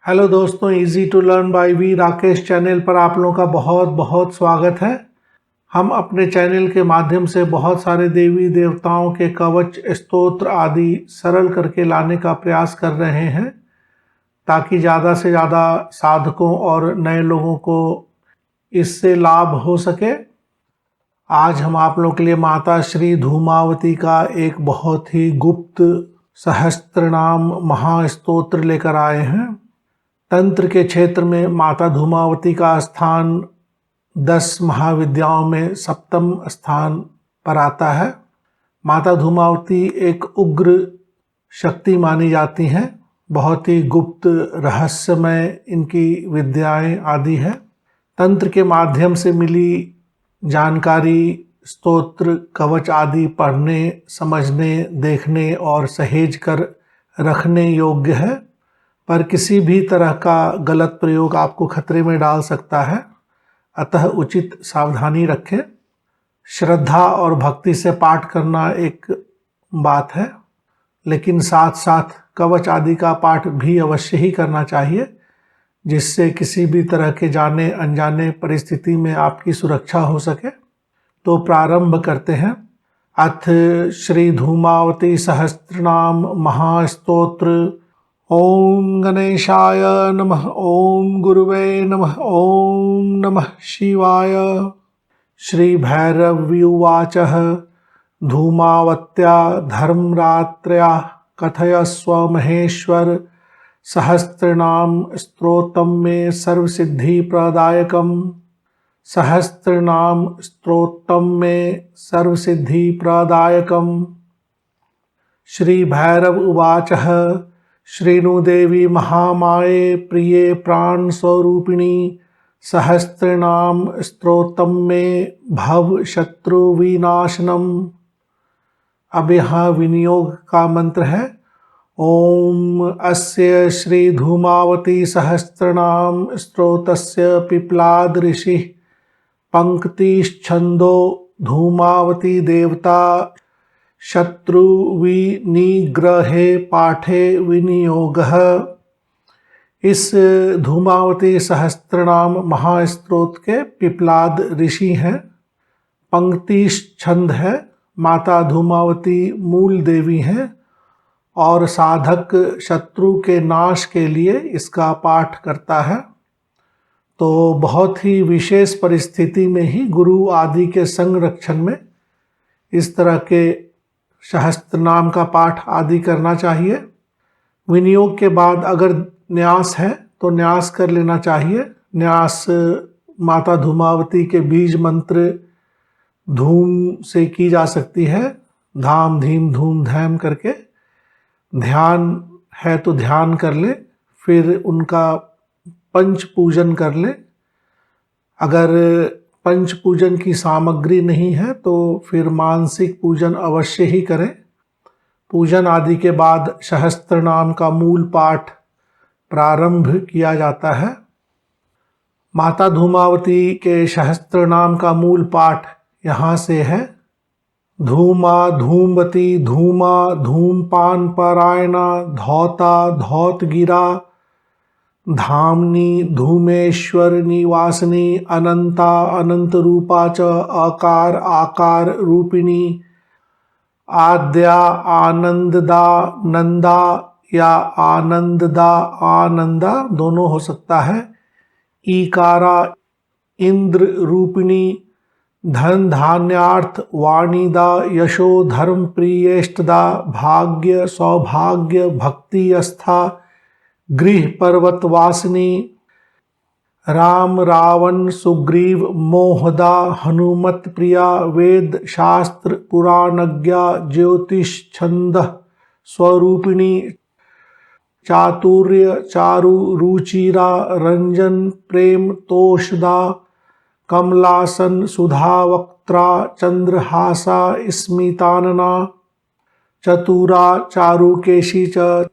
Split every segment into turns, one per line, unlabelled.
Hello दोस्तों, easy to learn by V Rakesh channel पर आप लोगों का बहुत बहुत स्वागत है। हम अपने चैनल के माध्यम से बहुत सारे देवी देवताओं के कवच, स्तोत्र आदि सरल करके लाने का प्रयास कर रहे हैं ताकि ज़्यादा से ज़्यादा साधकों और नए लोगों को इससे लाभ हो सके। आज हम आप लोगों के लिए माता श्री धूमावती का एक बहुत ही गुप्त सहस्त्रनाम महास्तोत्र लेकर आए हैं। तंत्र के क्षेत्र में माता धूमावती का स्थान 10 महाविद्याओं में 7वें स्थान पर आता है। माता धूमावती एक उग्र शक्ति मानी जाती हैं। बहुत ही गुप्त रहस्यमय इनकी विद्याएं आदि है। तंत्र के माध्यम से मिली जानकारी, स्तोत्र, कवच आदि पढ़ने, समझने, देखने और सहेज कर रखने योग्य है, पर किसी भी तरह का गलत प्रयोग आपको खतरे में डाल सकता है। अतः उचित सावधानी रखें। श्रद्धा और भक्ति से पाठ करना एक बात है, लेकिन साथ साथ कवच आदि का पाठ भी अवश्य ही करना चाहिए, जिससे किसी भी तरह के जाने अनजाने परिस्थिति में आपकी सुरक्षा हो सके। तो प्रारंभ करते हैं। अथ श्री धूमावती सहस्त्रनाम महास्तोत्र। ओम गणेशाय नमः। ओम गुरुवे नमः। ओम नमः शिवाय। श्री भैरव्युवाचः। धूमावत्या धर्मरात्र्या कथयस्व महेश्वर। सहस्त्रनाम स्तोत्रम मे सर्वसिद्धिप्रदायकम्। सहस्त्रनाम स्तोत्रम मे सर्वसिद्धिप्रदायकम्। श्री भैरव उवाचः। श्रीनुदेवी महामाये प्रिये प्राणस्वरूपिणी। सहस्त्रनाम स्तोत्रम मे भव शत्रुविनाशनम्। अब यहाँ विनियोग का मंत्र है। ओम अस्य श्री धूमावती सहस्त्रनाम स्तोत्रस्य पिप्लाद ऋषिः पंक्तिश्छंदो धूमावती देवता शत्रु विनिग्रहे पाठे विनियोगः। इस धूमावती सहस्त्रनाम महास्तोत्र के पिप्लाद ऋषि हैं। पंक्ति छंद है। माता धूमावती मूल देवी हैं और साधक शत्रु के नाश के लिए इसका पाठ करता है। तो बहुत ही विशेष परिस्थिति में ही गुरु आदि के संरक्षण में इस तरह के सहस्त्रनाम का पाठ आदि करना चाहिए। विनियोग के बाद अगर न्यास है तो न्यास कर लेना चाहिए। न्यास माता धूमावती के बीज मंत्र धूम से की जा सकती है। धाम धीम धूम धैम करके। ध्यान है तो ध्यान कर ले, फिर उनका पंच पूजन कर ले। अगर पंच पूजन की सामग्री नहीं है तो फिर मानसिक पूजन अवश्य ही करें। पूजन आदि के बाद सहस्त्रनाम का मूल पाठ प्रारंभ किया जाता है। माता धूमावती के सहस्त्रनाम का मूल पाठ यहाँ से है। धूमा धूमवती धूमा धूमपान परायणा धौता धौतगिरा धामनी धूमेश्वर निवासिनी अनंता अनंत रूपा च आकार आकार रूपिणी आद्या आनंददा नंदा या आनंददा आनंदा दोनों हो सकता है। ईकारा इंद्र रूपिणी धन धान्यार्थ वाणीदा यशो धर्म प्रियेष्टदा भाग्य सौभाग्य भक्ति अस्था गृह पर्वत वासिनी राम रावण सुग्रीव मोहदा हनुमत प्रिया वेद शास्त्र पुराणज्ञा ज्योतिष छंद स्वरूपिणी चातुर्य चारु रुचिरा रंजन प्रेम तोषदा कमलासन सुधावक्त्रा चंद्रहासा स्मितानना चतुरा चारुकेशी च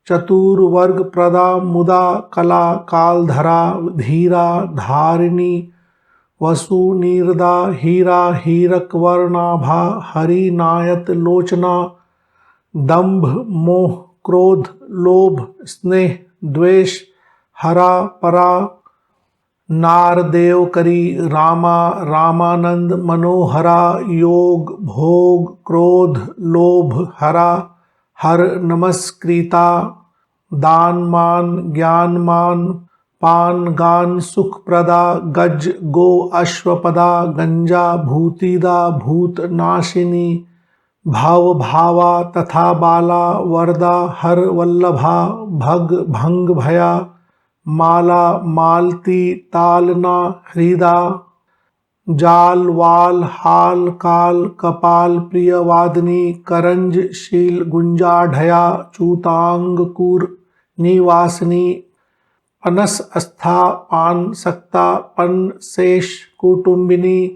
चतुर्वर्ग प्रदा मुदा कला कालधरा धीरा धारिणी वसु नीरदा हीरा हीरक वर्णाभा हरिनायत लोचना दंभ मोह क्रोध लोभ स्नेह द्वेष हरा परा, नारदेव करी रामा रामानंद मनोहरा, योग भोग क्रोध लोभ हरा, हर नमस्कृता, दान मान ज्ञान मान, पान गान सुख प्रदा, गज गो अश्वपदा, गंजा भूतिदा भूत नाशिनी, भाव भावा तथा बाला, वरदा हर वल्लभा, भग भंग भया, माला मालती तालना हृदा, जाल वाल हाल काल, कपाल प्रिय वादनी, करंज शील गुंजाढया, चूतांगकुर निवासिनी, अनस अस्था पान सक्ता, पन शेष कुटुंबिनी,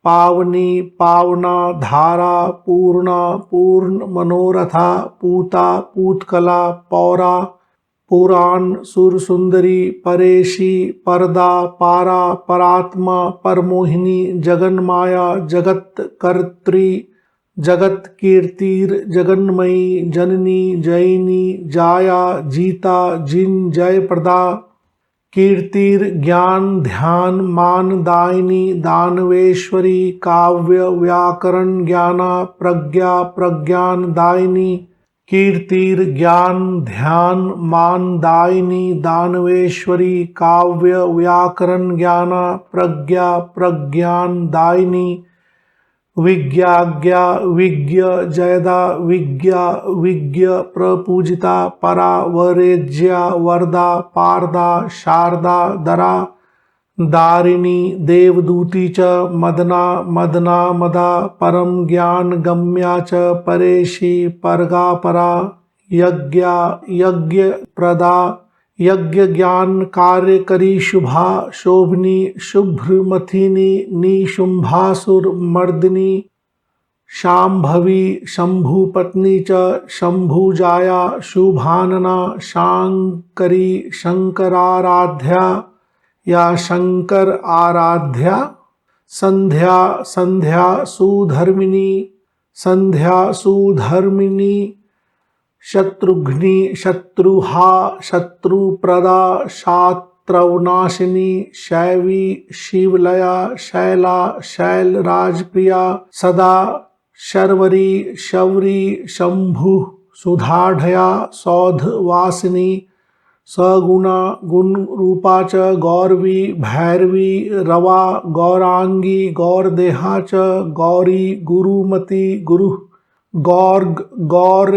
पावनी पावना, धारा पूर्णा पूर्ण मनोरथा, पूता पूतकला, पौरा पुराण, सुरसुंदरी, परेशी, परदा, पारा, परात्मा, परमोहिनी, जगन माया, जगत कर्त्री, जगत कीर्तिर, जगन्मयी, जननी, जैनी, जाया, जीता, जिन, जय प्रदा, कीर्तिर, ज्ञान, ध्यान, मान दायिनी, दानवेश्वरी, काव्य, व्याकरण, ज्ञाना, प्रज्ञा, प्रज्ञान दायिनी, कीर्तिर, ज्ञान, ध्यान, मान दायिनी, दानवेश्वरी, काव्य, व्याकरण, ज्ञाना, प्रज्ञा, प्रज्ञान दायिनी, विज्ञाज्ञा, विज्ञ, जयदा, विज्ञा, विज्ञ, प्रपूजिता, परा, वरेज्या, वरदा, पारदा, शारदा, दरा, दारिणी, देवदूती च, मदना, मदना, मदा, परम ज्ञान गम्या च, परेशी, परगा, परा, यज्ञा, यज्ञ प्रदा, यज्ञ ज्ञान कार्यकरी, शुभा, शोभनी, शुभ्रमथिनी, निशुंभासुर मर्दिनी, शांभवी, शंभु पत्नी च, शंभुजाया, शुभानना, शांकरी, शंकराराध्या या शंकर आराध्या, संध्या, संध्या सुधर्मिनी, संध्या सुधर्मिनी, शत्रुघ्नी, शत्रुहा, शत्रुप्रदा, शात्रवनाशिनी, शैवी, शिवलया, शैला, शैल राजप्रिया, सदा, शर्वरी, शौरी, शंभु, सुधाढ़या, सौधवासिनी, सगुणा, गुण रूपा च, गौरवी, भैरवी, रवा, गौरांगी, गौरदेहा च, गौरी, गुरुमती, गुरु, गौर्ग, गौर,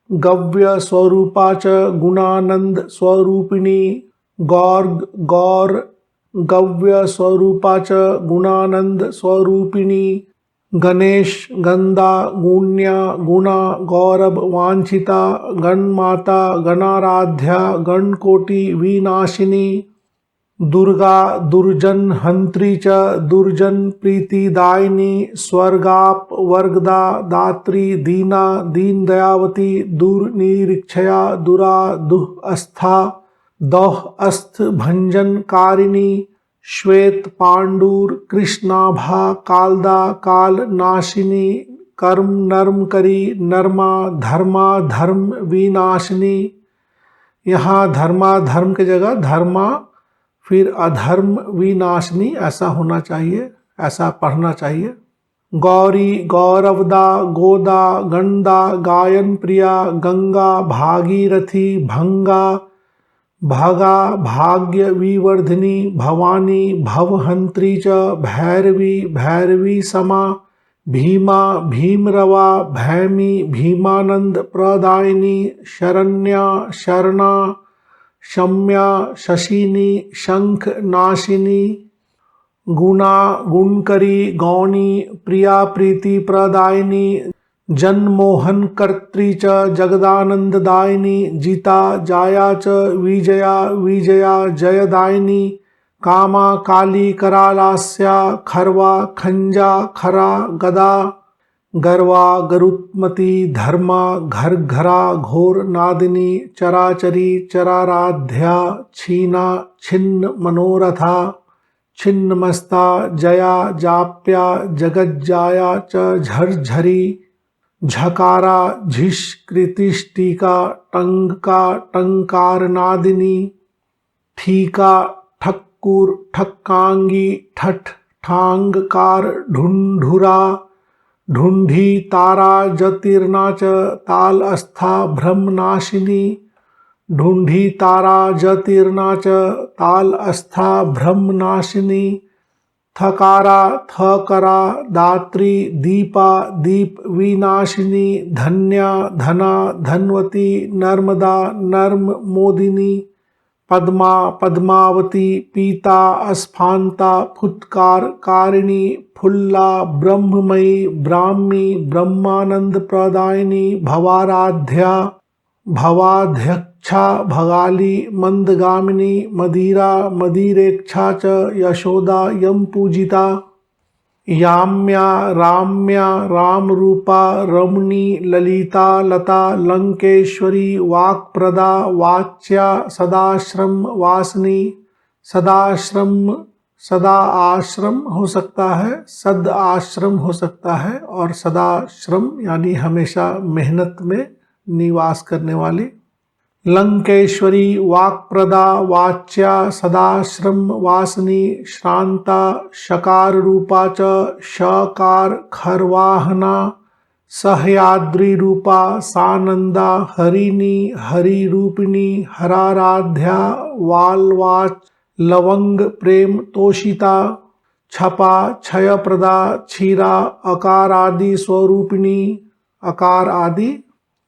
गव्य स्वरूपा च, गुणानंद स्वरूपिणी, गौर्ग, गौर, गव्य स्वरूपा च, गुणानंद स्वरूपिणी, गणेश, गंदा, गुण्या, गुणा, गौरव, वांछिता, गणमाता, गणाराध्या, गणकोटि विनाशिनी, दुर्गा, दुर्जन हंत्री च, दुर्जन प्रीतिदायिनी, स्वर्गाप वर्गदा, दात्री, दीना, दीन दयावती, दुर्निरीक्षया, दुरा, दुह अस्था, दौह अस्थ भंजन कारिणी, श्वेत पांडुर, कृष्णाभा, कालदा, काल नाशिनी, कर्म नर्म करी, नर्मा, धर्मा, धर्म विनाशिनी। यहाँ धर्मा धर्म की जगह धर्मा फिर अधर्म विनाशिनी ऐसा होना चाहिए, ऐसा पढ़ना चाहिए। गौरी, गौरवदा, गोदा, गंदा, गायन प्रिया, गंगा, भागीरथी, भंगा, भागा, भाग्य विवर्धिनी, भवानी, भवहंत्री च, भैरवी, भैरवी समा, भीमा, भीमरवा, भैमी, भीमानंद प्रदायिनी, शरण्या, शरणा, शम्या, शशिनी, शंख नाशिनी, गुणा, गुणकरी, गौणी, प्रिया, प्रीति प्रदायिनी, जन्मोहन कर्त्री च, जगदानंददायिनी, जिता, जाया च, विजया, विजया जयदायिनी, कामा, काली, करालास्या, खरवा, खंजा, खरा, गदा, गर्वा, गरुत्मती, धर्मा, घर घरा, घोर नादिनी, चराचरी, चराराध्या, छीना, छिन्न मनोरथा, छिन्नमस्ता, जया, जाप्या, जगज्जाया च, झरझरी, झकारा, झिश, कृतिष्टिका, टंका, टंकार नादिनी, ठीका ठक्कुर ठक्कांगी ठठ ठांगकार ढूंढुरा ढूंढी तारा जतीर्नाच ताल अस्था भ्रमनाशिनी ढूंढी तारा जतीर्नाच ताल अस्था भ्रमनाशिनी थकारा थकरा दात्री दीपा दीप विनाशिनी धन्या धना धनवती नर्मदा नर्म मोदिनी पद्मा पद्मावती पीता अस्फांता फुत्कार कारिणी फुल्ला ब्रह्ममयी ब्राह्मी ब्रह्मानंद प्रदायिनी भवाराध्या भवाध्यक्षा भगाली मंदगामिनी मदिरा मदिरेक्षा च यशोदा यम पूजिता याम्या राम्या रामरूपा रमणी ललिता लता लंकेश्वरी वाक्प्रदा वाच्या सदाश्रम वासनी सदाश्रम सदा आश्रम हो सकता है, सद आश्रम हो सकता है, और सदाश्रम यानी हमेशा मेहनत में निवास करने वाली। लंकेश्वरी वाक्प्रदा वाच्या सदाश्रम वासनी श्रांता शकार रूपा च शकार खरवाहना सहयाद्री रूपा सानंदा हरिणी हरिरूपिणी हराराध्या वालवाच लवंग प्रेम तोषिता छपा क्षयप्रदा क्षीरा अकार आदि स्वरूपिणी अकार आदि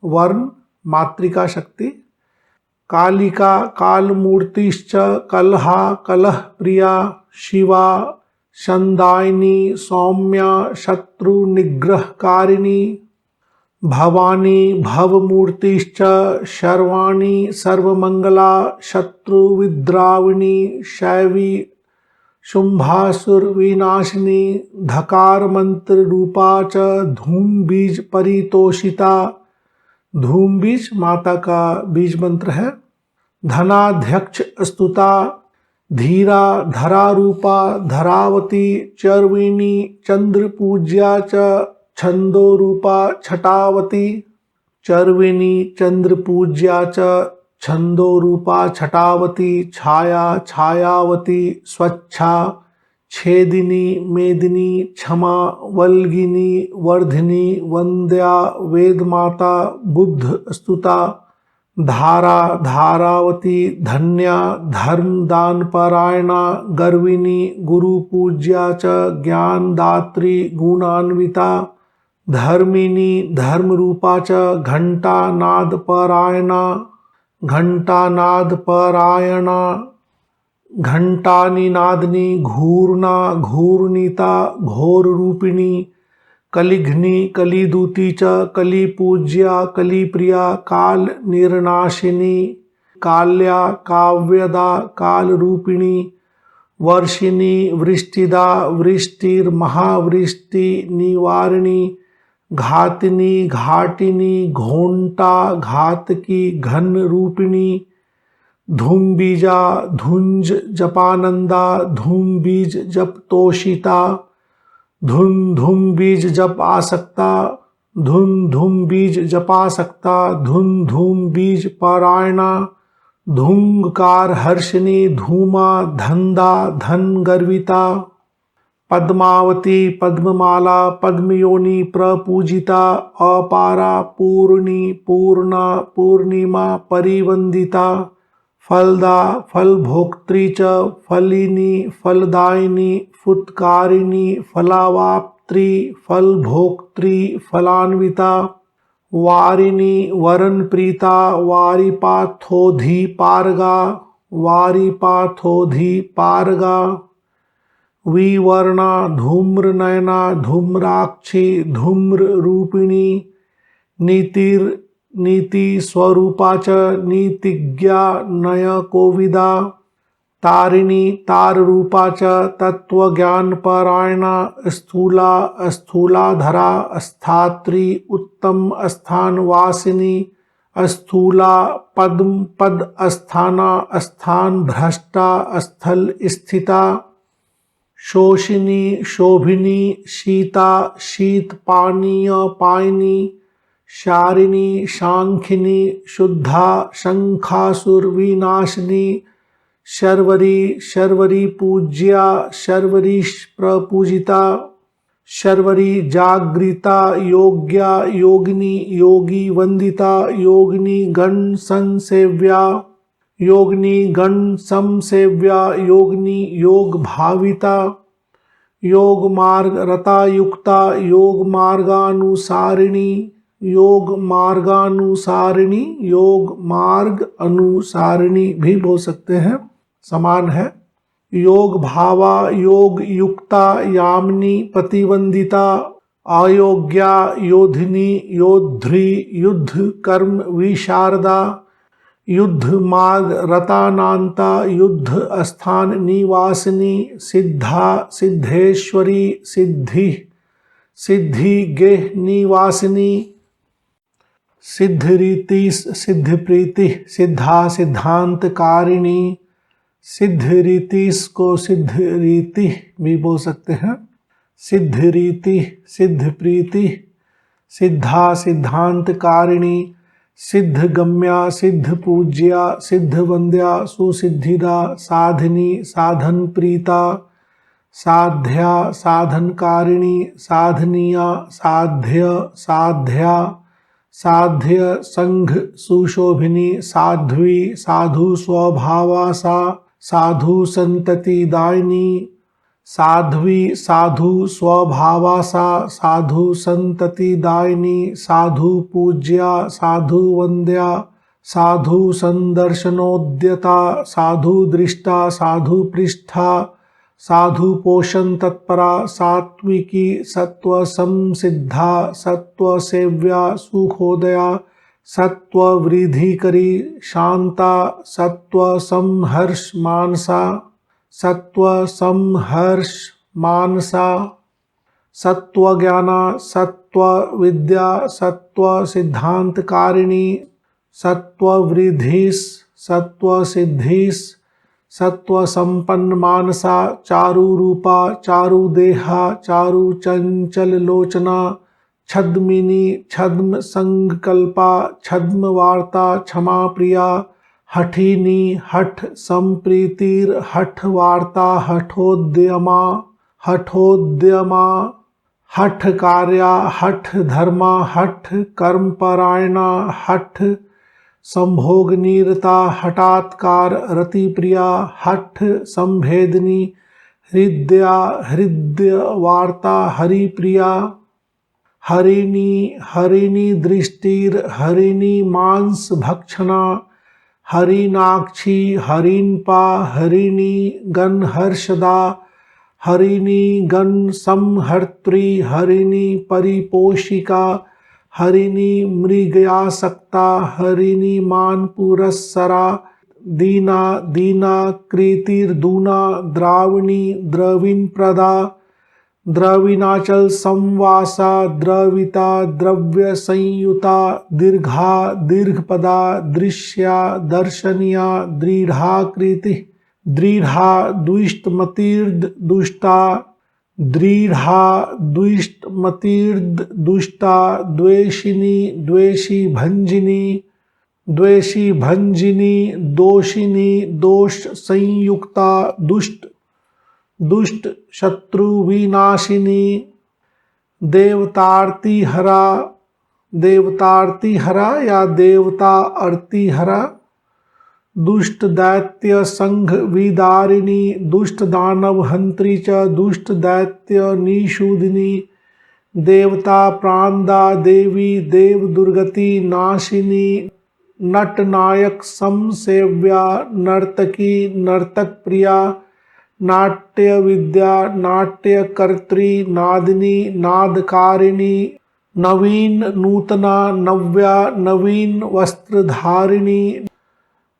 वर्ण मातृका शक्ति कालिका कालमूर्तिश्च कलहा कलह प्रिया शिवा शंदायिनी सौम्या शत्रु निग्रहकारिणी भवानी भवमूर्तिश्च शर्वाणी सर्वमंगला शत्रु विद्राविणी शैवी शुंभासुर विनाशिनी धकार मंत्र रूपा च धूम बीज परितोषिता धूम बीज माता का बीज मंत्र है। धनाध्यक्ष स्तुता धीरा धरा रूपा धरावती चर्विणी चंद्र पूज्या च छंदो रूपा छटावती चर्विणी चंद्र पूज्या च छंदो रूपा छटावती छाया छायावती स्वच्छा छेदिनी मेदिनी क्षमा वल्गिनी वर्धिनी वंद्या वेदमाता बुद्ध स्तुता धारा धारावती धन्या धर्म दान परायणा गर्विनी गुरु पूज्या च ज्ञानदात्री गुणान्विता धर्मिनी धर्म रूपा च घंटा नाद परायणा घंटा नाद परायणा घंटानी नादनी घूर्णा घूर्णिता घोर रूपिणी कलिघ्नी कलिदूती च कली पूज्या कली प्रिया काल निर्नाशिनी काल्या काव्यदा काल रूपिणी वर्षिणी वृष्टिदा वृष्टिर्महावृष्टि निवारिणी घातिनी घाटिनी घोंटा घातकी घन रूपिणी धूम बीजा धुंज जपानंदा धूम बीज जप तोषिता धुन धूम बीज जप आसक्ता धुन धूम बीज जपा सकता धुन धूम बीज परायणा धूंगकार हर्षिणी धूमा धंधा धन गर्विता पद्मावती पद्ममाला पद्मयोनि प्रपूजिता अपारा पूर्णी पूर्णा पूर्णिमा परिवंदिता फलदा फलभोक्त्री च फलिनी फलदायिनी फुत्कारिणी फलावाप्त्री फलभोक्त्री फलान्विता वारिणी वरन प्रीता वारिपाथोधि पारगा वारिपाथोधि पारगा विवर्णा धूम्र नयना धूम्राक्षी धूम्र रूपिणी नीतिर नीति स्वरूपा च नीतिज्ञा नय कोविदा तारिणी तार रूपा च तत्वज्ञान परायणा स्थूला स्थूलाधरा स्थात्री उत्तम स्थान वासिनी स्थूला पद्म पद स्थाना स्थान भ्रष्टा स्थल स्थिता शोषिनी शोभिनी शीता शीत पानीय पायनी शारिणी सांखिनी शुद्धा शंखासुर विनाशिनी शर्वरी शर्वरी पूज्या शर्वरी प्रपूजिता शर्वरी जागृता योग्या योगिनी योगी वंदिता योगिनी गण संसेव्या योगिनी गण समसेव्या योगिनी योग भाविता योग मार्ग रता युक्ता योग मार्गानुसारिणी योग मार्गानुसारिणी योग मार्ग अनुसारिणी भी बोल सकते हैं, समान है। योग भावा योग युक्ता यामिनी प्रतिवंदिता अयोग्या योधिनी योध्री युद्ध कर्म विशारदा युद्ध मार्ग रतानांता युद्ध स्थान निवासिनी सिद्धा सिद्धेश्वरी सिद्धि सिद्धि गेह निवासिनी सिद्धरीति सिद्धप्रीति सिद्धा सिद्धांतकारिणी सिद्धरीतिस को सिद्धरीति भी बोल सकते हैं। सिद्धरीति सिद्धप्रीति सिद्धा सिद्धांतकारिणी सिद्धगम्या सिद्धपूज्या सिद्धवंद्या सुसिद्धिदा साधिनी साधन प्रीता साध्या साधनकारिणी साधनीया साध्य साध्या साध्य संघ सुशोभिनी साध्वी साधु स्वभावा सा साधु संततिदायिनी साध्वी साधु स्वभावा सा साधु संततिदायिनी साधु पूज्या साधु वंद्या साधु संदर्शनोद्यता साधु दृष्टा साधु पृष्ठा साधु पोषण तत्परा सात्विकी सत्व संसिद्धा सत्व सेव्या सुखोदया सत्व वृद्धिकरी शांता सत्व संहर्ष मानसा सत्व संहर्ष मानसा सत्व ज्ञाना सत्व विद्या सत्व सिद्धांतकारिणी सत्व वृद्धिस सत्व सिद्धिस सत्व संपन्न मानसा चारु रूपा चारु देहा चारु चंचल लोचना छद्मिनी छद्म संकल्पा छद्म वार्ता क्षमा प्रिया हठिनी हठ संप्रीतिर हठ वार्ता हठोद्यमा हठोद्यमा हठ कार्या हठ धर्मा हठ कर्मपरायणा हठ संभोगनीरता हठात्कार रतिप्रिया हठ संभेदनी हृदया हृदय वार्ता हरिप्रिया हरिणी हरिणी दृष्टिर हरिणी मांस भक्षणा हरिणाक्षी हरिणपा हरिणी गण हर्षदा हरिणी गण संहर्त्री हरिणी परिपोषिका हरिणी मृगयासक्ता हरिणी मान पुरस्सरा दीना दीना कृतिर्दूना द्राविणी द्रविण प्रदा द्रविणाचल संवासा द्रविता द्रव्य संयुता दीर्घा दीर्घपदा दृश्या दर्शनिया दृढ़ाकृति दृढ़ा दुष्टमतीर्द दुष्टा दृढ़ा दुष्टमतीर्द दुष्टा द्वेषिनी द्वेषी भंजिनी दोषिनी दोष संयुक्ता दुष्ट दुष्ट शत्रु विनाशिनी देवतार्ति हरा या देवता अर्ति हरा दुष्ट दैत्य संघ विदारिणी दुष्ट दानव हंत्री च दुष्ट दैत्य निषूदिनी देवता प्राणदा देवी देव दुर्गति नाशिनी नट नायक समसेव्या नर्तकी नर्तक प्रिया नाट्य विद्या नाट्य कर्त्री नादिनी नादकारिणी नवीन नूतना नव्या नवीन वस्त्रधारिणी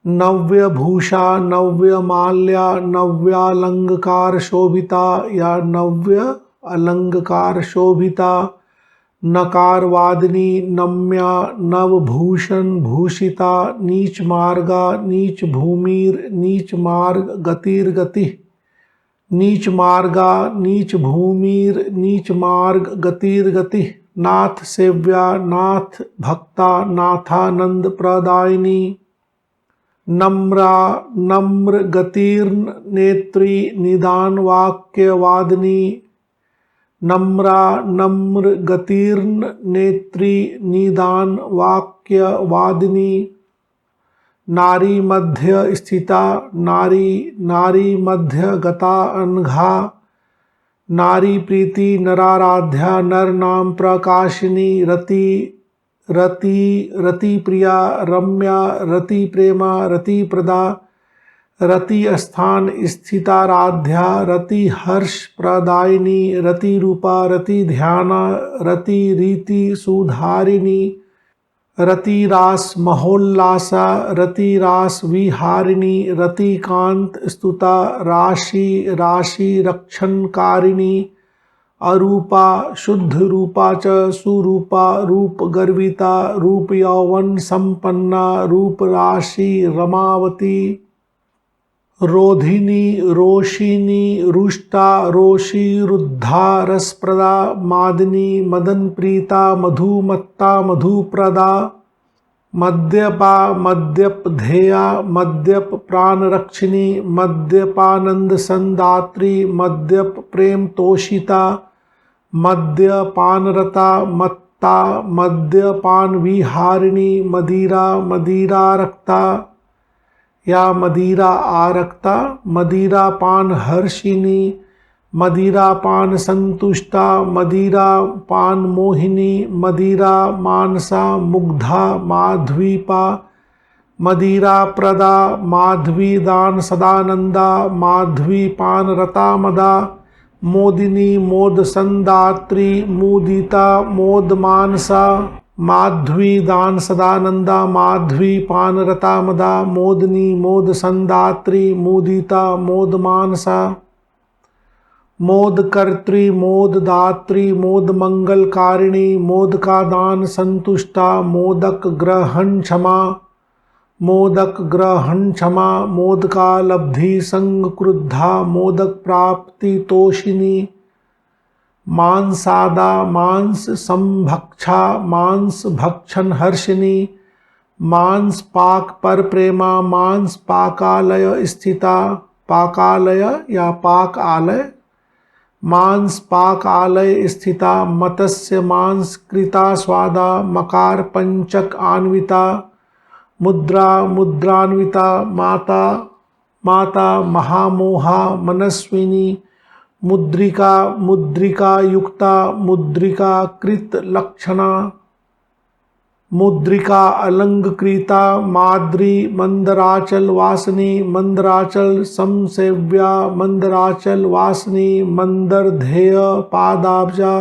नव्य भूषा नव्य माल्या नव्यालंकार शोभिता या नव्य अलंकार शोभिता नकारवादिनी नम्या नवभूषण भूषिता नीच मार्गा नीच भूमिर नीच मार्ग गतिर्गति नीच मार्गा नीच भूमिर नीच मार्ग गतिर्गति नाथ सेव्या नाथ भक्ता नाथानंद प्रदायिनी नम्रा नम्र गतिर्न नेत्री निदान वाक्यवादिनी। नम्रा नम्र गतिर्न नेत्री निदान वाक्यवादिनी। नारी मध्य स्थिता नारी नारी मध्य गता अनघा। नारी प्रीति नराराध्या नर नाम प्रकाशिनी। रति रति रति प्रिया रम्या रति प्रेमा रति प्रदा। रति स्थान स्थिताराध्या रति हर्ष प्रदायिनी। रति रूपा रति ध्याना रति रीति सुधारिणी। रति रास महोल्लासा रति रास विहारिणी। रति कांत स्तुता राशि राशि रक्षणकारिणी। अरूपा शुद्ध रूपा च सुरूपा रूप गर्विता रूप यौवन संपन्ना रूप राशि रमावती। रोधिनी रोशिनी रुष्टा रोषि रुद्धा रसप्रदा। मादिनी मदन प्रीता मधुमत्ता मधुप्रदा। मद्यपा मद्यपधेया मद्यप प्राणरक्षिणी। मद्यपानंद संदात्री मद्यप प्रेम तोषिता। मद्यपानरता मत्ता मद्यपान विहारिणी। मदिरा मदिरा रक्ता या मदिरा आरक्ता। मदिरा पान हर्षिणी। मदिरा पान संतुष्टा। मदिरा पान मोहिनी। मदिरा मानसा मुग्धा माध्वीपा। मदिरा प्रदा माध्वी दान सदानंदा। माध्वी पान रता मदा। मोदिनी मोद संदात्री मुदिता मोद मानसा। माध्वी दान सदानंदा माध्वी पान रता मदा। मोदनी मोद संदात्री मुदिता मोद मानसा। मोद कर्त्री मोद दात्री मोद मंगलकारिणी। मोद का दान संतुष्टा मोदक ग्रहण क्षमा। मोदक ग्रहण क्षमा। मोद का लब्धि संग क्रुद्धा मोदक प्राप्ति तोषिनी। मांसादा मांस संभक्षा मांस भक्षण हर्षिणी। मांस पाक पर प्रेमा मांस पाकालय स्थिता। पाकालय या पाक आलय। मांस पाक आलय स्थिता। मत्स्य मांस कृता स्वादा। मकार पंचक आन्विता। मुद्रा मुद्रान्विता। माता माता महामोहा मनस्विनी। मुद्रिका मुद्रिका युक्ता। मुद्रिका कृत लक्षणा। मुद्रिका अलंकृता। माद्री मंदराचल वासनी। मंदराचल समसेव्या मंदराचल वासनी। मंदरधेय पादाब्जा।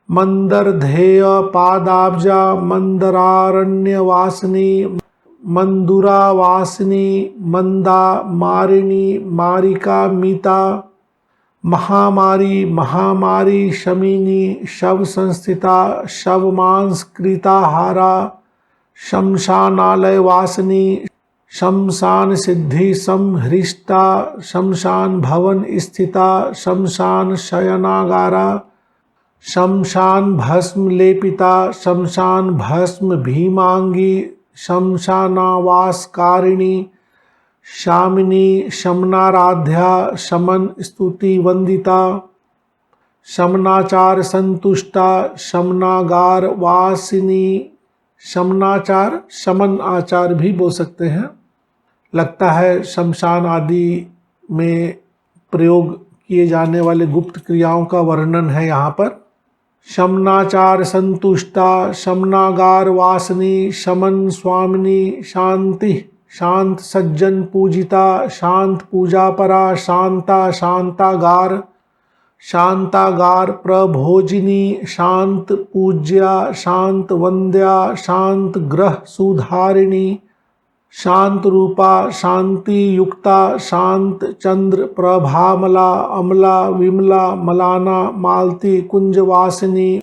मंदरधेय पादाब्जा। मंदरारण्य वासनी। मंदुरा वासनी। मंदा मारिणी मारिका मीता। महामारी महामारी शमिनी शव संस्थिता। शव मांस कृताहारा। शमशानालय वासनी। शमशान सिद्धि संहृष्टा। शमशान भवन स्थिता। शमशान शयनागारा। शमशान भस्म लेपिता। शमशान भस्म भीमांगी। शमशानावासकारिणी। शामिनी शमनाराध्या। शमन स्तुति वंदिता। शमनाचार संतुष्टा। शमनागार वासिनी। शमनाचार शमन आचार भी बोल सकते हैं। लगता है शमशान आदि में प्रयोग किए जाने वाले गुप्त क्रियाओं का वर्णन है यहाँ पर। शमनाचार संतुष्टा। शमनागार वासिनी। शमन स्वामिनी। शांति शांत सज्जन पूजिता। शांत पूजा परा। शांता शांतागार। शांतागार प्रभोजिनी। शांत पूज्या। शांत वंद्या। शांत ग्रह सुधारिणी। शांत रूपा। शांति युक्ता। शांत चंद्र प्रभामला। अमला विमला मलाना। मालती कुंजवासिनी।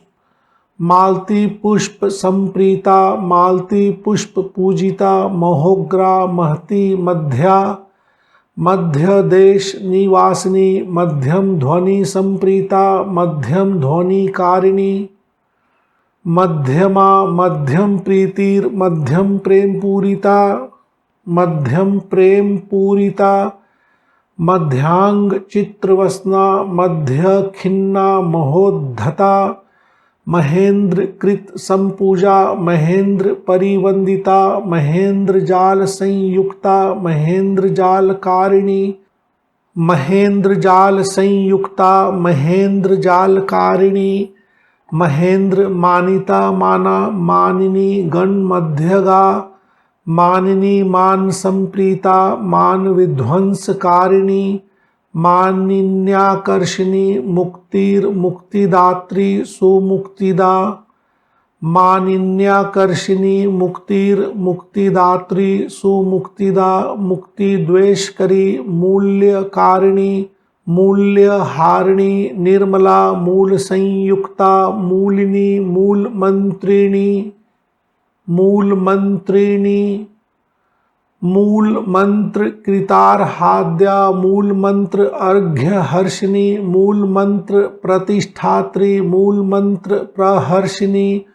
मालती पुष्प संप्रीता। मालती पुष्प पूजिता। महोग्रा महती मध्या। मध्य देश निवासिनी। मध्यम ध्वनि संप्रीता। मध्यम ध्वनि कारिणी। मध्यमा मध्यम प्रीतिर मध्यम प्रेम पूरिता। मध्यम प्रेम पूरिता, मध्यांग चित्रवसना, मध्य खिन्ना महोद्धता, महेंद्र कृत संपूजा, महेंद्र परिवंदिता, महेंद्र जाल संयुक्ता, महेंद्र जाल कारिणी, महेंद्र जाल संयुक्ता, महेंद्र जाल कारिणी, महेंद्र मानिता माना, मानिनी गण मध्यगा, मानिनी मान संप्रीता, मान विध्वंसकारिणी, मानिन्याकर्षिणी, मुक्तिर मुक्तिदात्री सुमुक्तिदा, मानिन्याकर्षिणी, मुक्तिर मुक्तिदात्री सुमुक्तिदा, मुक्ति द्वेषकरी, मूल्यकारिणी, मूल्यहारिणी, निर्मला, मूल संयुक्ता, मूलिनी, मूल मंत्रिणी, मूल मंत्रिणी, मूल मंत्र कृतार्हाद्या, मूल मंत्र अर्घ्य हर्षिणी, मूल मंत्र प्रतिष्ठात्री, मूल मंत्र प्रहर्षिणी,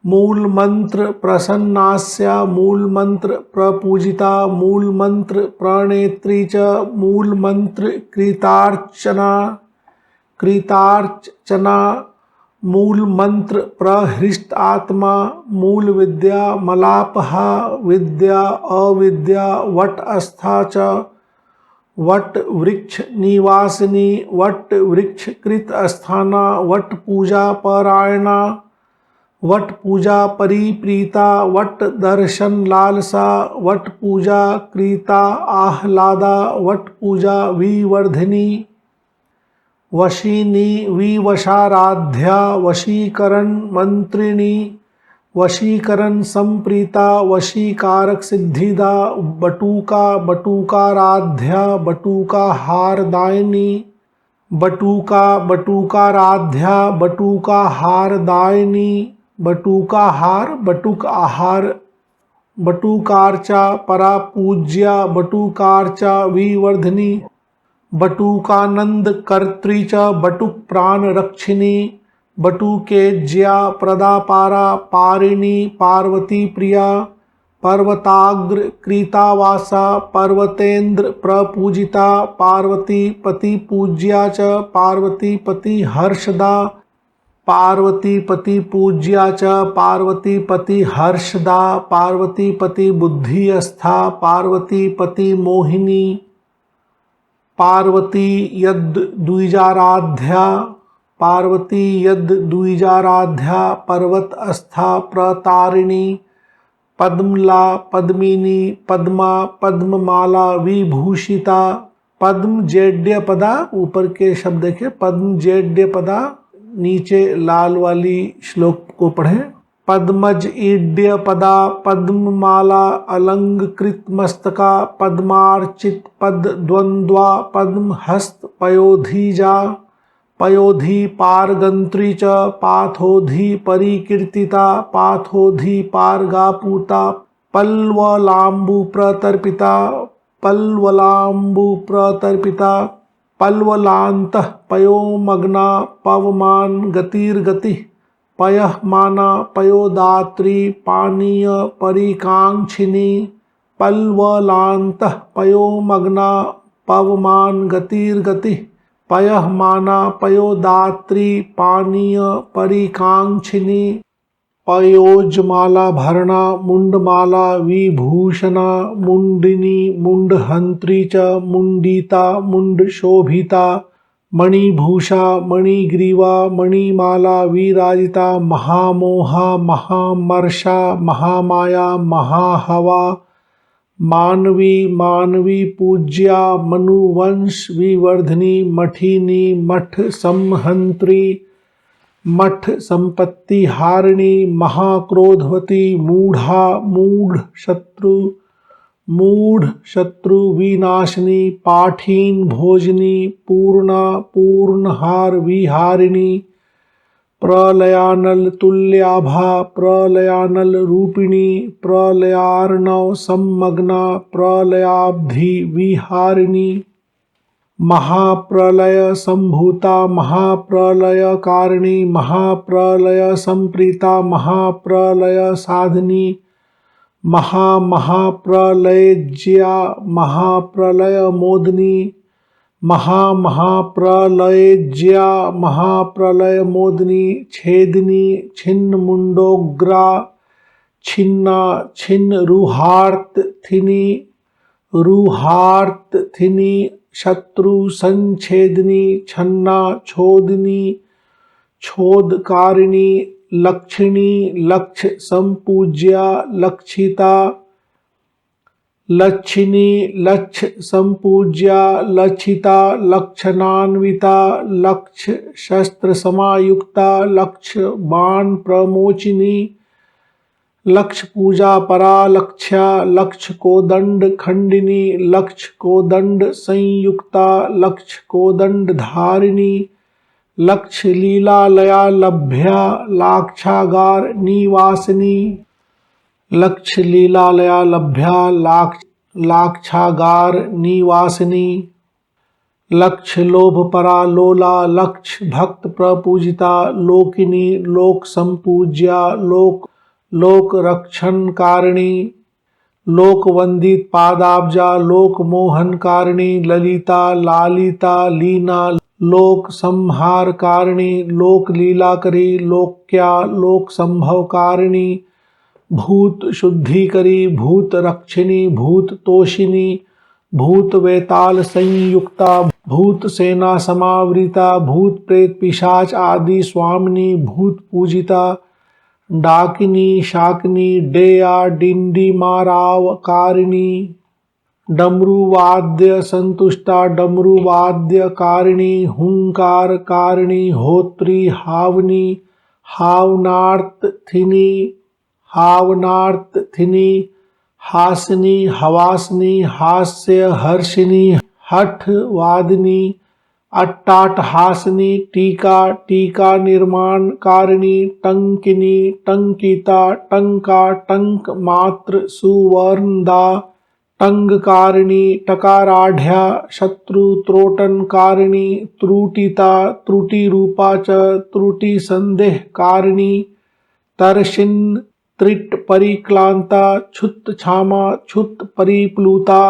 मूल मंत्र प्रसन्नास्या, मूल मंत्र प्रपूजिता, मूल मंत्र प्रणेत्री च, मूल मंत्र कृतार्चना कृतार्चना, मूल मंत्र प्रहृष्ट आत्मा, मूल विद्या मलापहा, विद्या अविद्या वट अस्था च, वट वृक्ष निवासिनी, वट वृक्ष कृत स्थाना, वट पूजा परायणा, वट पूजा परिप्रीता, वट दर्शन लालसा, वट पूजा कृता आह्लादा, वट पूजा विवर्धिनी, वशिनी विवशाराध्या, वशीकरण मंत्रिणी, वशीकरण संप्रीता, वशीकारक सिद्धिदा, बटुका बटुकाराध्या, बटुका हारदायिनी, बटुका बटुकाराध्या, बटुका हारदायिनी, बटुका हार बटुक आहार, बटुकारचा परापूज्या, बटुकारचा विवर्धिनी, बटुकानंद कर्त्री च, बटुक प्राण रक्षिणी, बटुकेज्या प्रदापारा, पारिणी पार्वती प्रिया, पर्वताग्र कृतावासा, पर्वतेन्द्र प्रपूजिता, पार्वती पति पूज्या च, पार्वती पति हर्षदा, पार्वती पति पूज्या च, पार्वती पति हर्षदा, पार्वती पति बुद्धिस्था, पार्वती पति मोहिनी, पार्वती यद द्विजाराध्या, पार्वती यद द्विजाराध्या, पर्वत अस्था प्रतारिणी, पद्मला पद्मिनी, पद्मा पद्ममाला विभूषिता, पद्म जेड्य पदा, ऊपर के शब्द देखिए, पद्म जेड्य पदा, नीचे लाल वाली श्लोक को पढ़ें। पद्मज ईड्य पदा, पद्ममाला अलंकृत मस्तका, पद्मार्चित पद द्वंद्वा, पद्म हस्त पयोधीजा, पयोधी पारगंत्री च, पाथोधी परिकीर्तिता, पाथोधी पारगापूता, पल्वलाम्बु प्रतर्पिता, पल्वलाम्बु प्रतर्पिता, पल्वलान्तः पयोमग्ना, पवमान गतिर्गति, पयःमाना पयोदात्री, पानीय परिकांक्षिणी, पल्वलान्तः पयोमग्ना, पवमान गतिर्गति, पयःमाना पयोदात्री, पानीय परिकांक्षिणी, पयोजमाला भरणा, मुंडमाला विभूषणा, मुंडिनी मुंडहंत्री च, मुंडिता मुंडशोभिता, मणिभूषा मणिग्रीवा, मणिमाला विराजिता, महामोहा महामर्षा, महामाया महाहवा, मानवी मानवी पूज्या, मनुवंश विवर्धिनी, मठिनी मठ संहंत्री, मठ संपत्ति हारिणी, महाक्रोधवती, मूढ़ा मूढ़ शत्रु विनाशिनी, पाठीन भोजनी, पूर्णा पूर्णहार विहारिणी, प्रलयानल तुल्याभा, प्रलयानल रूपिणी, प्रलयार्णव सम्मग्ना, प्रलयाब्धि विहारिणी, महाप्रलय संभूता, महाप्रलय कारिणी, महाप्रलय संप्रीता, महाप्रलय साधिनी, महामहाप्रलयज्या महाप्रलयमोदिनी महामहाप्रलयज्या महाप्रलयमोदिनी छेदिनी छिन्नमुंडोग्रा छिन्ना छिन्नरुहार्थिनी रुहार्थिनी शत्रु संछेदिनी छन्ना छोदिनी छोदकारिणी लक्षिणी लक्ष्य संपूज्या लक्षिता लक्षिणी लक्ष्य संपूज्या लक्षिता लक्षणान्विता लक्ष्य शस्त्र समायुक्ता लक्ष्य बाण प्रमोचिनी लक्ष्य पूजा परा लक्ष्या लक्ष्य कोदंड खंडिनी लक्ष्य कोदंड संयुक्ता लक्ष्य कोदंड धारिणी लक्ष्य लीलालया लभ्या लाक्षागार निवासिनी लक्ष्य लीलालया लभ्या लाक्षागार निवासिनी लक्ष्य लोभ परा लोला लक्ष्य भक्त प्रपूजिता लोकिनी लोक संपूज्या लोक रक्षण कारिणी लोक वंदित पादाब्जा लोक मोहन कारिणी ललिता लालिता लीना लोक संहार कारिणी लोक लीला करी लोक्या लोक संभव कारिणी भूत शुद्धि करी भूत रक्षिणी भूत तोषिनी भूत वेताल संयुक्ता भूत सेना समावृता भूत प्रेत पिशाच आदि स्वामिनी भूत पूजिता डाकिनी शाकिनी डेया डिंडी माराव कारिणी डमरुवाद्य संतुष्टा डमरुवाद्य कारिणी हुंकार कारिणी होत्री हावनी हावनार्थिनी हासिनी हवासिनी हास्य हर्षिनी हठवादिनी अट्टाटहासिनी टीका निर्माण कारिणी टंकिनी टंकिता टंका टंक मात्र सुवर्णदा टंगकारिणी टकाराढ़या शत्रु त्रोटन कारिणी त्रुटिता त्रुटि रूपा च त्रुटि संदेह कारिणी तरशिन त्रिट परिक्लांता छुत क्षामा छुत परिप्लुता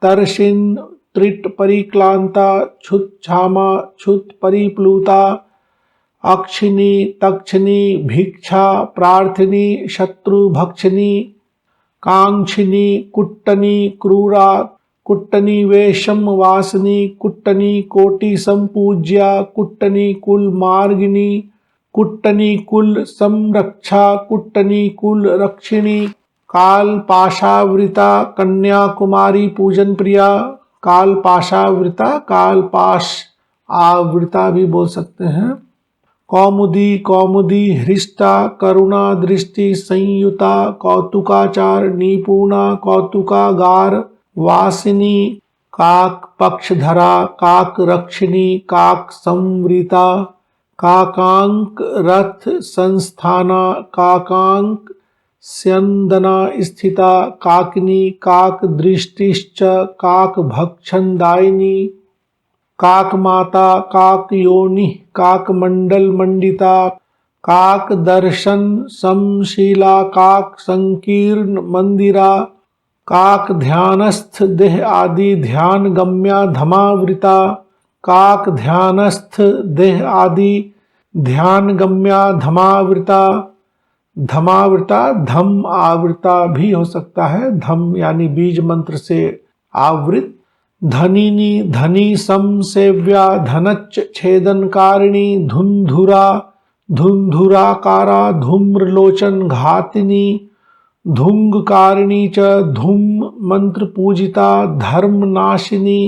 तरशिन त्रिट परिक्लांता छुत क्षामा छुत परिप्लुता अक्षिणी तक्षिणी भिक्षा प्रार्थिनी शत्रु भक्षिणी कांक्षिनी कुट्टनी क्रूरा कुट्टनी वेशम वासनी कुट्टनी कोटि संपूज्या कुट्टनी कुल मार्गिनी कुट्टनी कुल संरक्षा कुट्टनी कुल रक्षिणी काल पाशावृता कन्याकुमारी पूजन प्रिया काल पाशावृता काल पाश आवृता भी बोल सकते हैं कौमुदी हृष्टा करुणा दृष्टि संयुता कौतुकाचार निपुणा कौतुकागार वासिनी काक पक्षधरा काक रक्षिणी काक संवृता काकांक रथ संस्थाना काकांक स्यंदना स्थिता काकिनी काक दृष्टिश्च काक भक्षणदायिनी काक माता काक योनि काक मंडल मंडिता काक दर्शन समशीला काक संकीर्ण मंदिरा काक ध्यानस्थ देह आदि ध्यान गम्या धमावृता काक ध्यानस्थ देह आदि ध्यान गम्या धमावृता धमावृता धम आवृता भी हो सकता है धम यानी बीज मंत्र से आवृत धनिनी धनी समसेव्या धनच्च छेदनकारिणी धुंधुराकारा धूम्रलोचन घातिनी धुंगकारिणी च धूम मंत्र पूजिता धर्मनाशिनी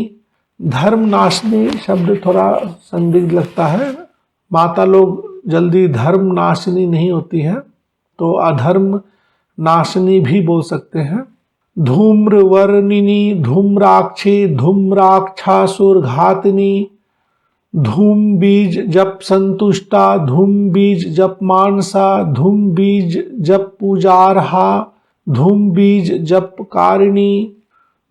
धर्मनाशिनी शब्द थोड़ा संदिग्ध लगता है माता लोग जल्दी धर्मनाशिनी नहीं होती है तो अधर्म नाशिनी भी बोल सकते हैं धूम्रवर्णिनी धूम्राक्षी धूम्राक्षासुरघातिनी धूम बीज जप संतुष्टा धूम बीज जप मानसा धूम बीज जप पूजारहा धूम बीज जप कारिणी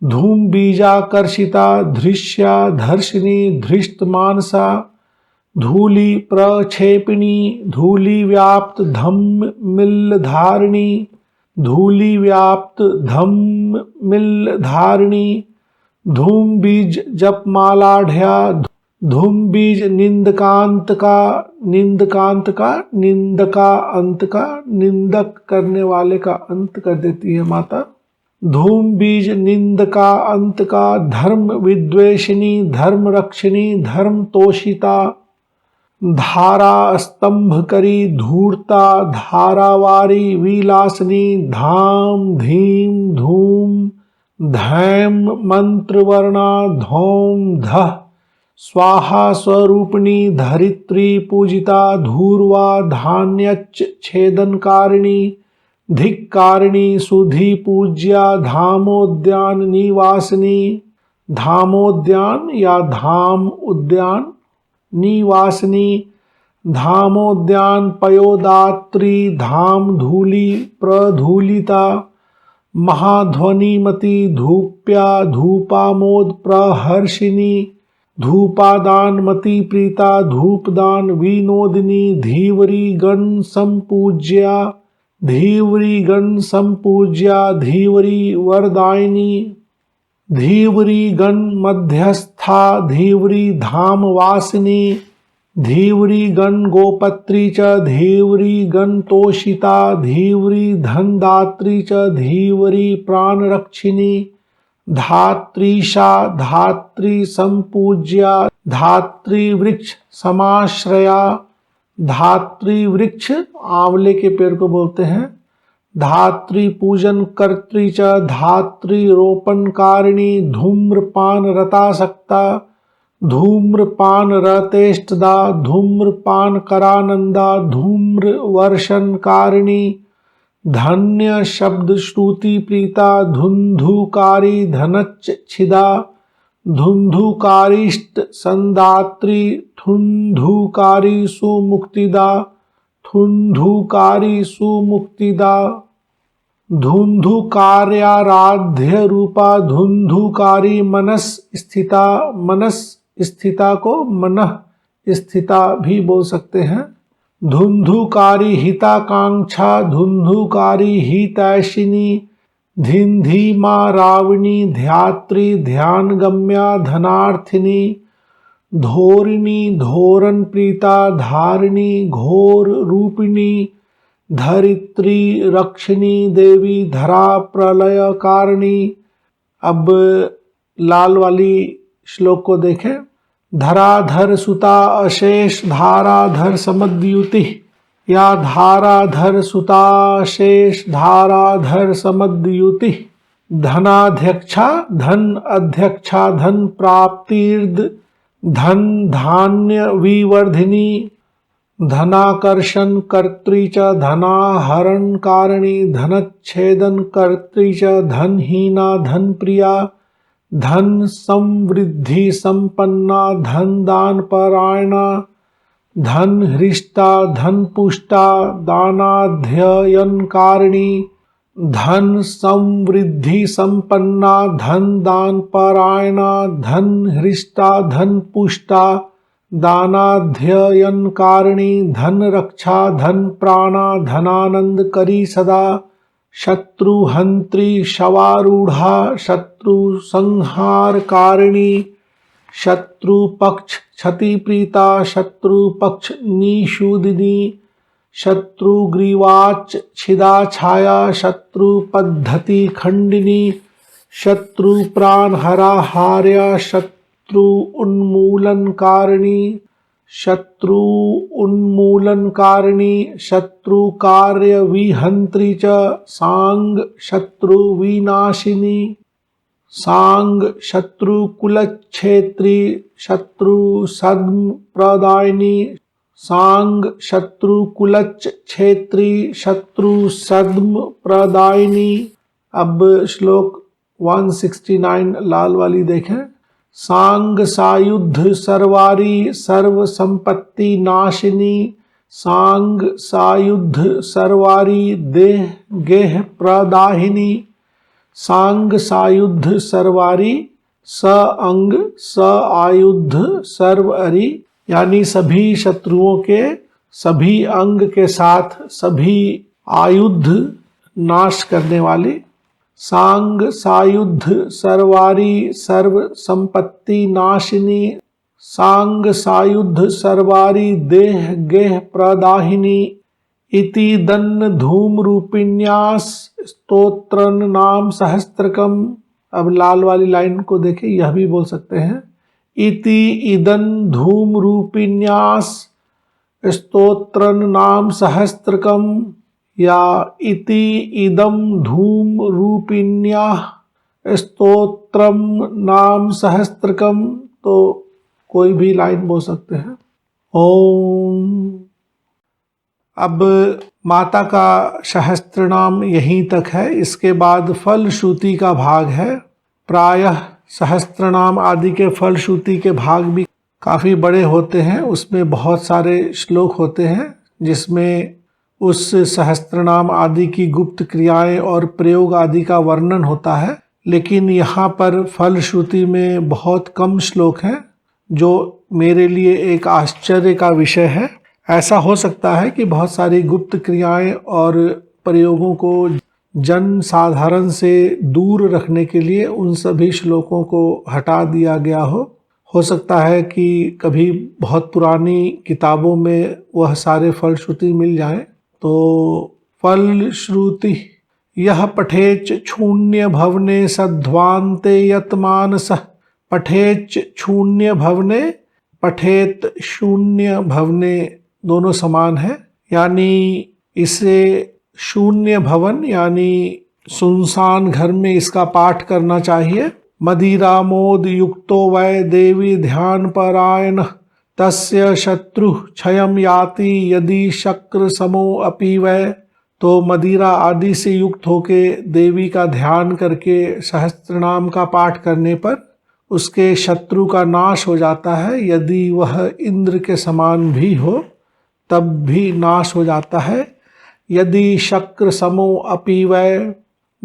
धूम बीजाकर्षिता धृष्या धर्षिणी धृष्ट मानसा धूलि प्रक्षेपिणी धूलि व्याप्त धम्म मिल धारिणी धूलि व्याप्त धम्मिल धारिणी, धूम बीज जपमालाढ़या, धूम बीज निंदकांत का निंदक करने वाले का अंत कर देती है माता। धूम बीज निंदका अंत का, धर्म विद्वेषिणी, धर्म रक्षिणी, धर्म तोषिता, धारा स्तंभ करी, धूर्ता, धारावारी, विलासनी, धाम धीम धूम, धैम मंत्रवर्णा, धौम धः, स्वाहा स्वरूपिणी, धरित्री पूजिता, धूर्वा, धान्यच्च छेदनकारिणी, धिक्कारिणी, सुधी पूज्या, धामोद्यान निवासिनी, धामोद्यान या धाम उद्यान निवासिनी, धामोद्यान पयोदात्री, धाम धूलि प्रधूलिता, महाध्वनिमती, धूप्या धूपामोद प्रहर्षिनी, धूपादानमती प्रीता, धूपदान विनोदिनी, धीवरी गण संपूज्या, धीवरी गण संपूज्या, धीवरी वरदायिनी, धीवरी गण मध्यस्था, धीवरी धाम वासिनी, धीवरी गण गोपत्री च, धीवरी गण तोषिता, धीवरी धनदात्री च, धीवरी प्राणरक्षिणी, धात्रीशा, धात्री संपूज्या, धात्री वृक्ष समाश्रया, धात्री वृक्ष आंवले के पेड़ को बोलते हैं, धात्री पूजन कर्त्री च, धात्री रोपणकारिणी, धूम्रपान रतासक्ता, धूम्रपान रतेष्टदा, धूम्रपान करानंदा, धूम्र वर्षणकारिणी, धन्य शब्द श्रुति प्रीता, धुंधुकारी धनच्च छिदा, धुंधुकारिष्ट संदात्री, धुंधुकारी सुमुक्तिदा, धुंधुकारी सुमुक्तिदा, धुंधुकार्याराध्य रूपा, धुंधुकारी मनस स्थिता, मनस स्थिता को मनः स्थिता भी बोल सकते हैं, धुंधुकारी हिताकांक्षा, धुंधुकारी हितैषिनी, धिंधीमा रावणी, ध्यात्री ध्यानगम्या, धनार्थिनी, धोरिणी धोरन प्रीता, धारिणी घोर रूपिणी, धरित्री रक्षिणी देवी, धरा प्रलय कारिणी। अब लाल वाली श्लोक को देखें। धराधर सुता अशेष धाराधर समद्युति, या धाराधर सुता शेष धाराधर समद्युति, धनाध्यक्षा धन अध्यक्षा, धन प्राप्तिर्द, धन धान्य विवर्धिनी, धनाकर्षण कर्त्री च, धनाहरण कारिणी, धनच्छेदन कर्त्री च, धनहीना धनप्रिया, धन समृद्धि संपन्ना, धन दान परायणा, धन हृष्टा, धन पुष्टा, दानाध्ययन कारिणी, धन समृद्धि संपन्ना, धन दान परायणा, धन हृष्टा, धन पुष्टा, दानाध्ययन कारिणी, धन रक्षा, धन प्राणा, धनानंद करी सदा, शत्रुहंत्री शवारूढ़ा, शत्रु संहार कारिणी, शत्रु पक्ष क्षति प्रीता, शत्रु पक्ष निषूदिनी, शत्रु ग्रीवाच छिदा छाया, शत्रु पद्धति खंडिनी, शत्रु प्राण हरा हार्या, शत्रु उन्मूलन कारिणी, शत्रु उन्मूलन कारिणी, शत्रु कार्य विहंत्री च, सांग शत्रु विनाशिनी, सांग शत्रु कुलक्षेत्री, शत्रु सद्म प्रदायिनी, सांग शत्रु कुलच्च क्षेत्री, शत्रु सद्म प्रदायिनी। अब श्लोक 169 लाल वाली देखें। सांग सायुद्ध सर्वारी, सर्व संपत्ति नाशिनी, सांग सायुद्ध सर्वारी, देह गेह प्रदाहिनी, सांग सायुद्ध सर्वारी, स अंग स आयुद्ध सर्वरी, यानी सभी शत्रुओं के सभी अंग के साथ सभी आयुध नाश करने वाली। सांग सायुध सर्वारी सर्व संपत्ति नाशिनी, सांग सायुध सर्वारी देह गेह प्रदाहिनी, इति दन्न धूम रूपिण्यास स्तोत्रन नाम सहस्त्रकम। अब लाल वाली लाइन को देखिए, यह भी बोल सकते हैं, इति इदन धूम रूपिण्यास स्तोत्रन नाम सहस्त्रकम, या इति इदम धूम रूपिण्या स्तोत्रम नाम सहस्त्रकम। तो कोई भी लाइन बोल सकते हैं। ओम। अब माता का सहस्त्र नाम यहीं तक है। इसके बाद फलश्रुति का भाग है। प्रायः सहस्त्र नाम आदि के फलश्रुति के भाग भी काफ़ी बड़े होते हैं। उसमें बहुत सारे श्लोक होते हैं जिसमें उस सहस्त्र नाम आदि की गुप्त क्रियाएं और प्रयोग आदि का वर्णन होता है। लेकिन यहाँ पर फलश्रुति में बहुत कम श्लोक हैं, जो मेरे लिए एक आश्चर्य का विषय है। ऐसा हो सकता है कि बहुत सारी गुप्त क्रियाएं और प्रयोगों को जन साधारण से दूर रखने के लिए उन सभी श्लोकों को हटा दिया गया हो सकता है कि कभी बहुत पुरानी किताबों में वह सारे फलश्रुति मिल जाएं। तो फलश्रुति यह पठेच शून्य भवने सध्वान्ते यत मानसः, पठेच शून्य भवने, पठेत शून्य भवने दोनों समान है। यानी इसे शून्य भवन यानी सुनसान घर में इसका पाठ करना चाहिए। मदिरा मोद युक्तो वै देवी ध्यान परायण, तस्य शत्रु क्षयम याति यदि शक्र समो अपि वै। तो मदिरा आदि से युक्त होके देवी का ध्यान करके सहस्त्रनाम का पाठ करने पर उसके शत्रु का नाश हो जाता है। यदि वह इंद्र के समान भी हो तब भी नाश हो जाता है। यदि शक्र समो अपि वै,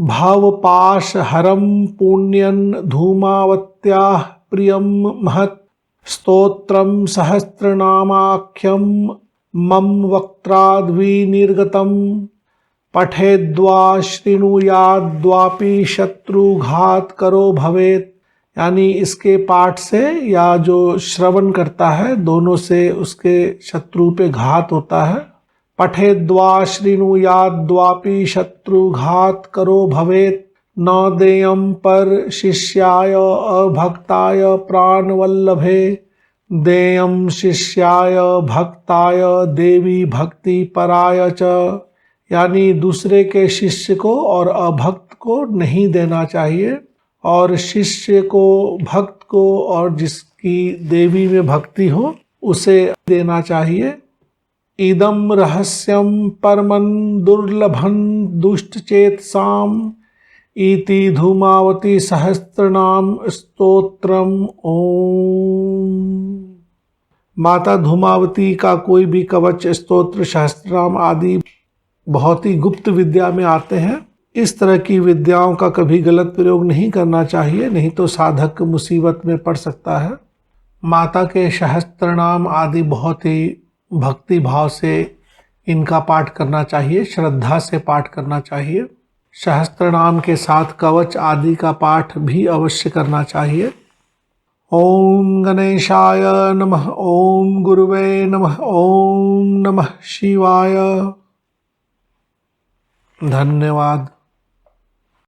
भावपाश हरम पुण्यन धूमावत्याः प्रियम महत्, स्तोत्रम सहस्रनामाख्यम मम वक्त्राद्विनिर्गतम, पठेद्वा शृणुयाद्वापि शत्रुघात करो भवेत्। यानी इसके पाठ से या जो श्रवण करता है दोनों से उसके शत्रु पे घात होता है। पठेद्वा शृणुयाद्वापि शत्रुघात करो भवेत्, न देयम पर शिष्याय अभक्ताय प्राणवल्लभे, देयम शिष्याय भक्ताय देवी भक्ति पराय च। यानी दूसरे के शिष्य को और अभक्त को नहीं देना चाहिए, और शिष्य को, भक्त को और जिसकी देवी में भक्ति हो उसे देना चाहिए। इदम रहस्यम परमं दुर्लभं दुष्टचेतसाम, इति धूमावती सहस्त्रनाम स्तोत्रम। ओम। माता धूमावती का कोई भी कवच, स्तोत्र, सहस्त्रनाम आदि बहुत ही गुप्त विद्या में आते हैं। इस तरह की विद्याओं का कभी गलत प्रयोग नहीं करना चाहिए, नहीं तो साधक मुसीबत में पड़ सकता है। माता के सहस्त्रनाम आदि बहुत ही भक्ति भाव से इनका पाठ करना चाहिए, श्रद्धा से पाठ करना चाहिए। सहस्त्रनाम के साथ कवच आदि का पाठ भी अवश्य करना चाहिए। ओम गणेशाय नमः, ओम गुरुवे नमः, ओम नमः शिवाय। धन्यवाद।